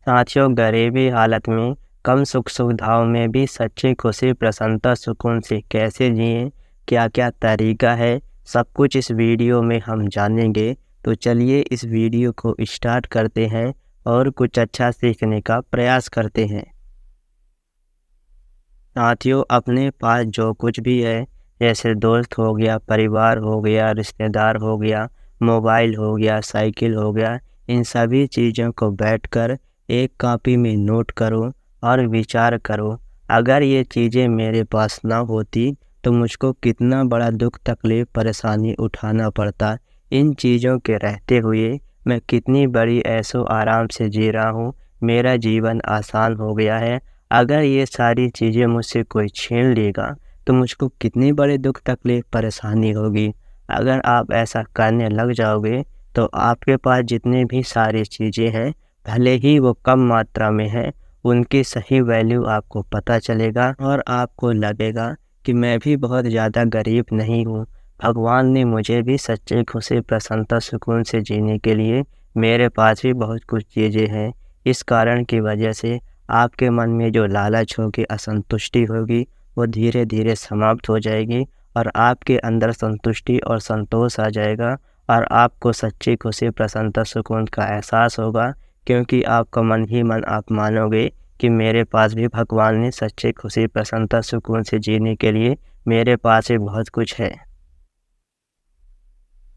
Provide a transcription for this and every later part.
साथियों, गरीबी हालत में कम सुख सुविधाओं में भी सच्ची खुशी, प्रसन्नता, सुकून से कैसे जिएं, क्या-क्या तरीका है, सब कुछ इस वीडियो में हम जानेंगे। तो चलिए इस वीडियो को स्टार्ट करते हैं और कुछ अच्छा सीखने का प्रयास करते हैं। साथियों, अपने पास जो कुछ भी है, जैसे दोस्त हो गया, परिवार हो गया, रिश्तेदार हो गया, मोबाइल हो गया, साइकिल हो गया, इन सभी चीज़ों को बैठकर एक कॉपी में नोट करो और विचार करो, अगर ये चीज़ें मेरे पास ना होती तो मुझको कितना बड़ा दुख, तकलीफ, परेशानी उठाना पड़ता। इन चीज़ों के रहते हुए मैं कितनी बड़ी ऐशो आराम से जी रहा हूँ, मेरा जीवन आसान हो गया है। अगर ये सारी चीज़ें मुझसे कोई छीन लेगा तो मुझको कितनी बड़ी दुख, तकलीफ, परेशानी होगी। अगर आप ऐसा करने लग जाओगे तो आपके पास जितनी भी सारी चीज़ें हैं, भले ही वो कम मात्रा में हैं, उनकी सही वैल्यू आपको पता चलेगा और आपको लगेगा कि मैं भी बहुत ज़्यादा गरीब नहीं हूँ। भगवान ने मुझे भी सच्ची खुशी, प्रसन्नता, सुकून से जीने के लिए मेरे पास भी बहुत कुछ चीज़ें हैं। इस कारण की वजह से आपके मन में जो लालच होगी, असंतुष्टि होगी, वो धीरे-धीरे समाप्त हो जाएगी और आपके अंदर संतुष्टि और संतोष आ जाएगा और आपको सच्ची खुशी, प्रसन्नता, सुकून का एहसास होगा, क्योंकि आपका मन ही मन आप मानोगे कि मेरे पास भी भगवान ने सच्ची खुशी, प्रसन्नता, सुकून से जीने के लिए मेरे पास भी बहुत कुछ है।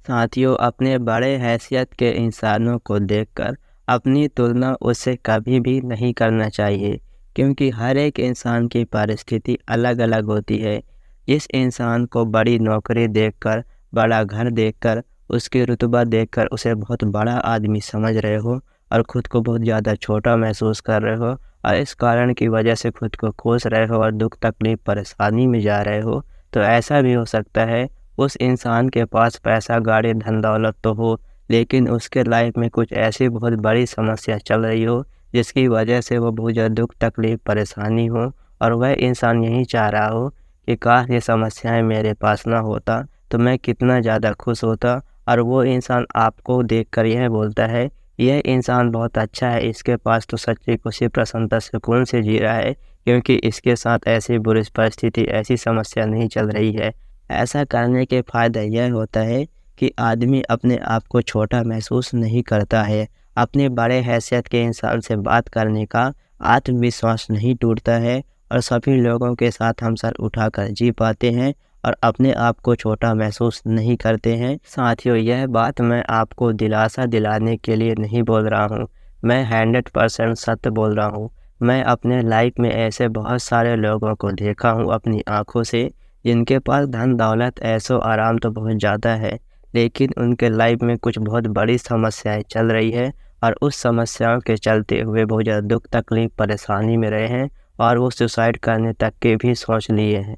साथियों, अपने बड़े हैसियत के इंसानों को देखकर अपनी तुलना उससे कभी भी नहीं करना चाहिए, क्योंकि हर एक इंसान की परिस्थिति अलग-अलग होती है। जिस इंसान को बड़ी नौकरी देखकर, बड़ा घर देखकर, उसकी रुतबा देखकर उसे बहुत बड़ा आदमी समझ रहे हो और खुद को बहुत ज़्यादा छोटा महसूस कर रहे हो और इस कारण की वजह से खुद को कोस रहे हो और दुख, तकलीफ, परेशानी में जा रहे हो, तो ऐसा भी हो सकता है उस इंसान के पास पैसा, गाड़ी, धन दौलत तो हो, लेकिन उसके लाइफ में कुछ ऐसी बहुत बड़ी समस्या चल रही हो, जिसकी वजह से वो बहुत ज़्यादा दुख, तकलीफ, परेशानी हो और वह इंसान यही चाह रहा हो कि काश ये समस्याएं मेरे पास ना होता तो मैं कितना ज़्यादा खुश होता। और वो इंसान आपको देखकर यह बोलता है, यह इंसान बहुत अच्छा है, इसके पास तो सच्ची खुशी, प्रसन्नता, सुकून से जी रहा है, क्योंकि इसके साथ ऐसी बुरी परिस्थिति, ऐसी समस्या नहीं चल रही है। ऐसा करने के फ़ायदा यह होता है कि आदमी अपने आप को छोटा महसूस नहीं करता है, अपने बड़े हैसियत के इंसान से बात करने का आत्मविश्वास नहीं टूटता है और सभी लोगों के साथ हम सर उठाकर जी पाते हैं और अपने आप को छोटा महसूस नहीं करते हैं। साथियों, यह बात मैं आपको दिलासा दिलाने के लिए नहीं बोल रहा हूँ, मैं 100% सत्य बोल रहा हूँ। मैं अपने लाइफ में ऐसे बहुत सारे लोगों को देखा हूँ अपनी आँखों से, जिनके पास धन दौलत, ऐशो आराम तो बहुत ज़्यादा है, लेकिन उनके लाइफ में कुछ बहुत बड़ी समस्याएं चल रही है और उस समस्याओं के चलते हुए बहुत ज़्यादा दुख, तकलीफ, परेशानी में रहे हैं और वो सुसाइड करने तक के भी सोच लिए हैं।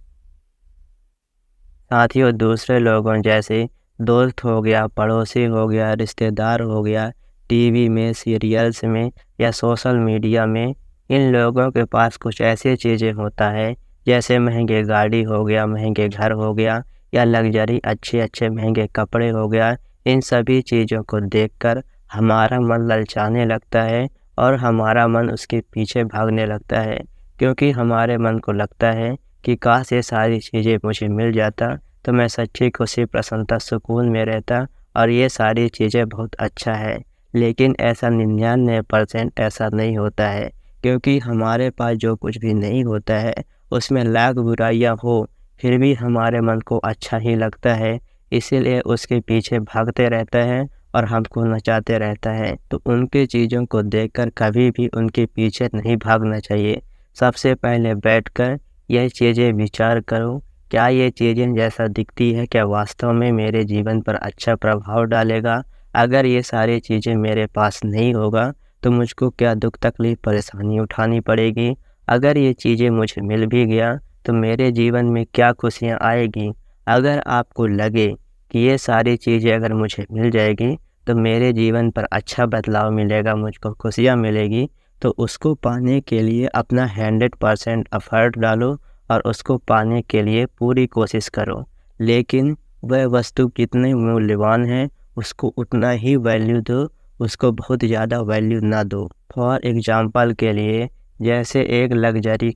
साथियों, दूसरे लोगों जैसे दोस्त हो गया, पड़ोसी हो गया, रिश्तेदार हो गया, टीवी में, सीरियल्स में या सोशल मीडिया में, इन लोगों के पास कुछ ऐसी चीज़ें होता है, जैसे महंगे गाड़ी हो गया, महंगे घर हो गया या लग्जरी अच्छे-अच्छे महंगे कपड़े हो गया। इन सभी चीज़ों को देखकर हमारा मन ललचाने लगता है और हमारा मन उसके पीछे भागने लगता है, क्योंकि हमारे मन को लगता है कि काश ये सारी चीज़ें मुझे मिल जाता तो मैं सच्ची खुशी, प्रसन्नता, सुकून में रहता और ये सारी चीज़ें बहुत अच्छा है। लेकिन ऐसा 99% ऐसा नहीं होता है, क्योंकि हमारे पास जो कुछ भी नहीं होता है उसमें लाख बुराइयां हो, फिर भी हमारे मन को अच्छा ही लगता है, इसीलिए उसके पीछे भागते रहता है और हमको नचाते रहता है। तो उनकी चीज़ों को देखकर कभी भी उनके पीछे नहीं भागना चाहिए। सबसे पहले बैठकर यह चीज़ें विचार करो, क्या ये चीज़ें जैसा दिखती है, क्या वास्तव में मेरे जीवन पर अच्छा प्रभाव डालेगा? अगर ये सारी चीज़ें मेरे पास नहीं होगा तो मुझको क्या दुख, तकलीफ, परेशानी उठानी पड़ेगी? अगर ये चीज़ें मुझे मिल भी गया तो मेरे जीवन में क्या खुशियाँ आएगी? अगर आपको लगे कि ये सारी चीज़ें अगर मुझे मिल जाएगी तो मेरे जीवन पर अच्छा बदलाव मिलेगा, मुझको खुशियाँ मिलेगी, तो उसको पाने के लिए अपना 100% एफर्ट डालो और उसको पाने के लिए पूरी कोशिश करो। लेकिन वह वस्तु कितनी मूल्यवान है, उसको उतना ही वैल्यू दो, उसको बहुत ज़्यादा वैल्यू ना दो। फॉर एग्ज़ाम्पल के लिए जैसे एक लग्जरी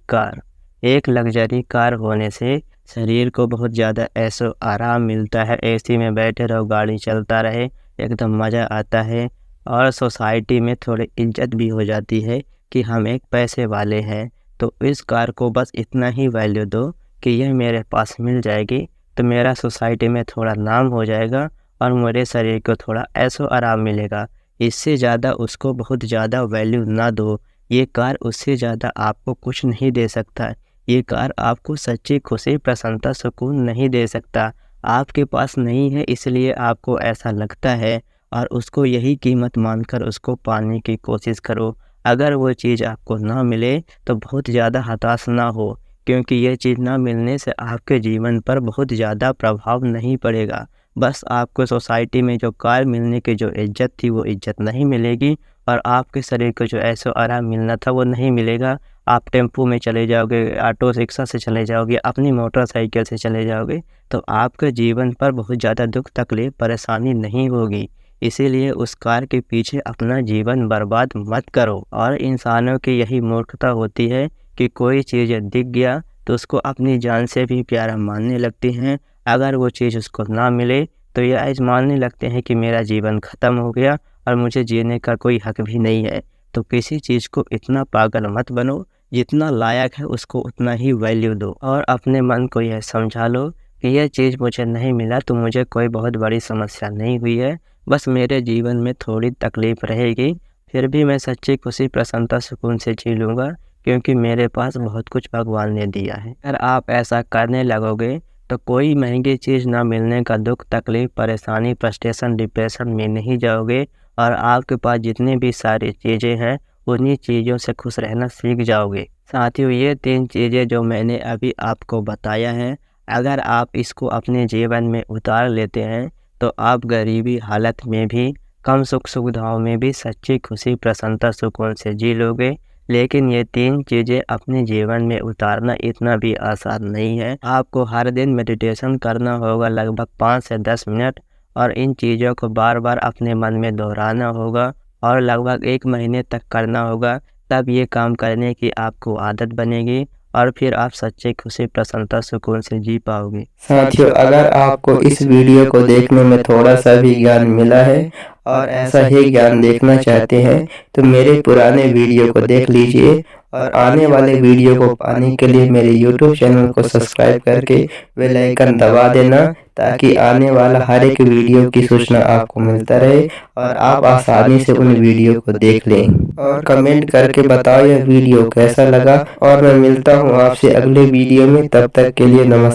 कार होने से शरीर को बहुत ज़्यादा ऐशो आराम मिलता है, एसी में बैठे रहो, गाड़ी चलता रहे, एकदम मज़ा आता है और सोसाइटी में थोड़ी इज्जत भी हो जाती है कि हम एक पैसे वाले हैं। तो इस कार को बस इतना ही वैल्यू दो कि यह मेरे पास मिल जाएगी तो मेरा सोसाइटी में थोड़ा नाम हो जाएगा और मेरे शरीर को थोड़ा ऐशो आराम मिलेगा। इससे ज़्यादा उसको बहुत ज़्यादा वैल्यू ना दो। ये कार उससे ज़्यादा आपको कुछ नहीं दे सकता। ये कार आपको सच्ची खुशी, प्रसन्नता, सुकून नहीं दे सकता। आपके पास नहीं है इसलिए आपको ऐसा लगता है और उसको यही कीमत मानकर उसको पाने की कोशिश करो। अगर वो चीज़ आपको ना मिले तो बहुत ज़्यादा हताश ना हो, क्योंकि ये चीज़ ना मिलने से आपके जीवन पर बहुत ज़्यादा प्रभाव नहीं पड़ेगा। बस आपको सोसाइटी में जो कार मिलने की जो इज़्ज़त थी वो इज़्ज़त नहीं मिलेगी और आपके शरीर को जो ऐशो आराम मिलना था वो नहीं मिलेगा। आप टेम्पो में चले जाओगे, ऑटो रिक्शा से चले जाओगे, अपनी मोटरसाइकिल से चले जाओगे तो आपके जीवन पर बहुत ज़्यादा दुख, तकलीफ़, परेशानी नहीं होगी। इसीलिए उस कार के पीछे अपना जीवन बर्बाद मत करो। और इंसानों की यही मूर्खता होती है कि कोई चीज़ दिख गया तो उसको अपनी जान से भी प्यारा मानने लगती हैं। अगर वो चीज़ उसको ना मिले तो ये ऐसा मानने लगते हैं कि मेरा जीवन ख़त्म हो गया और मुझे जीने का कोई हक भी नहीं है। तो किसी चीज़ को इतना पागल मत बनो, जितना लायक है उसको उतना ही वैल्यू दो और अपने मन को यह समझा लो कि यह चीज़ मुझे नहीं मिला तो मुझे कोई बहुत बड़ी समस्या नहीं हुई है, बस मेरे जीवन में थोड़ी तकलीफ़ रहेगी, फिर भी मैं सच्ची खुशी, प्रसन्नता, सुकून से जी लूँगा क्योंकि मेरे पास बहुत कुछ भगवान ने दिया है। अगर आप ऐसा करने लगोगे तो कोई महंगी चीज़ ना मिलने का दुख, तकलीफ़, परेशानी, फ्रस्ट्रेशन, डिप्रेशन में नहीं जाओगे और आपके पास जितनी भी सारी चीज़ें हैं उन्हीं चीज़ों से खुश रहना सीख जाओगे। साथियों, ये 3 चीज़ें जो मैंने अभी आपको बताया है, अगर आप इसको अपने जीवन में उतार लेते हैं तो आप गरीबी हालत में भी, कम सुख सुविधाओं में भी सच्ची खुशी, प्रसन्नता, सुकून से जी लोगे। लेकिन ये 3 चीज़ें अपने जीवन में उतारना इतना भी आसान नहीं है। आपको हर दिन मेडिटेशन करना होगा लगभग 5 से 10 मिनट और इन चीज़ों को बार-बार अपने मन में दोहराना होगा और लगभग 1 महीने तक करना होगा। तब ये काम करने की आपको आदत बनेगी और फिर आप सच्ची खुशी, प्रसन्नता, सुकून से जी पाओगे। साथियों, अगर आपको इस वीडियो को देखने में थोड़ा सा भी ज्ञान मिला है और ऐसा ही ज्ञान देखना चाहते हैं तो मेरे पुराने वीडियो को देख लीजिए और आने वाले वीडियो को पाने के लिए मेरे YouTube चैनल को सब्सक्राइब करके बेल आइकन दबा देना, ताकि आने वाला हर एक वीडियो की सूचना आपको मिलता रहे और आप आसानी से उन वीडियो को देख लें। और कमेंट करके बताओ यह वीडियो कैसा लगा और मैं मिलता हूँ आपसे अगले वीडियो में। तब तक के लिए नमस्कार।